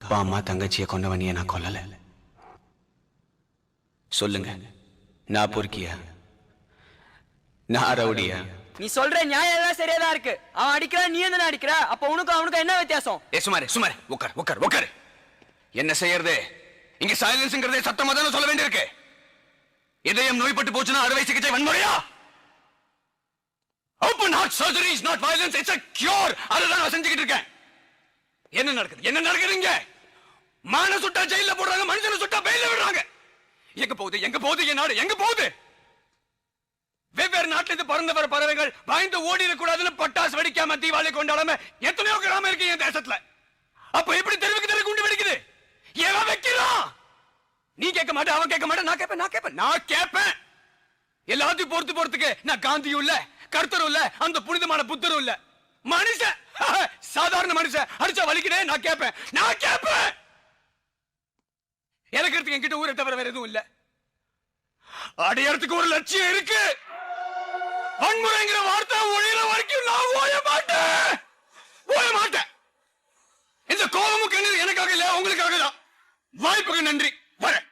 அப்பா அம்மா தங்கச்சியை கொண்டவனிய நான் கொல்லல. சொல்லுங்க, நான் பொறுக்கியா? நான் ரவுடியா? நீ சொல்ற நியாயம் எல்லாம் சரியாதான் இருக்கு. அவன் அடிக்கிறா, நீ என்ன அடிக்கிற? அப்ப அவனுக்கு என்ன வித்தியாசம்? சுமாரு உட்கார். என்ன செய்யறது? இங்க சைலன்ஸ்ங்கிறதே சத்தமா தானே சொல்ல வேண்டியிருக்கு. இதயம் நோய்பட்டு போச்சுன்னா அறுவை சிகிச்சை வன்முறையா? Open heart surgery is not violence, it's a cure. அதுதான் நான் செஞ்சுக்கிட்டு இருக்கேன். என்ன நடக்குதுங்க? மான சுட்டா ஜெயில போடுறாங்க, மனுஷனை சுட்டா பெயில விடுறாங்க. எங்க போகுது என் நாடு? எங்க போகுது? வெவ்வேறு நாட்டில இருந்து பறந்து வர பறவைகள் பயந்து ஓடிடக்கூடாதுன்னு பட்டாசு வெடிக்காம தீபாவளி கொண்டாடாம எத்தனையோ கிராமம் இருக்கு என் தேசத்துல. அப்ப எப்படி தெருவுக்கு குண்டு வெடிக்குது? எவன் வைக்கிறான்? நீ கேட்க மாட்டே, அவன் கேட்க மாட்டே, நான் கேட்பேன். எல்லாத்தையும் பொறுத்துக்கு நான் காந்தியும் இல்ல, கர்த்தரும் இல்ல, அந்த புனிதமான புத்தரும் இல்ல. மனுஷன், சாதாரண மனுஷன் அடிச்சா வலிக்கிறே. நான் கேட்பேன். எனக்கு என்கிட்ட ஊரை தவிர வேற எதுவும் இல்ல. அடையறதுக்கு ஒரு லட்சியம் இருக்கு. வன்முறைங்கிற வார்த்தை ஒழியிற வரைக்கும் நான் ஓய மாட்டேன். இந்த கோபமும் கண்ணீர் எனக்காக இல்ல, உங்களுக்காக தான். வாய்ப்புக்கு நன்றி. வரேன்.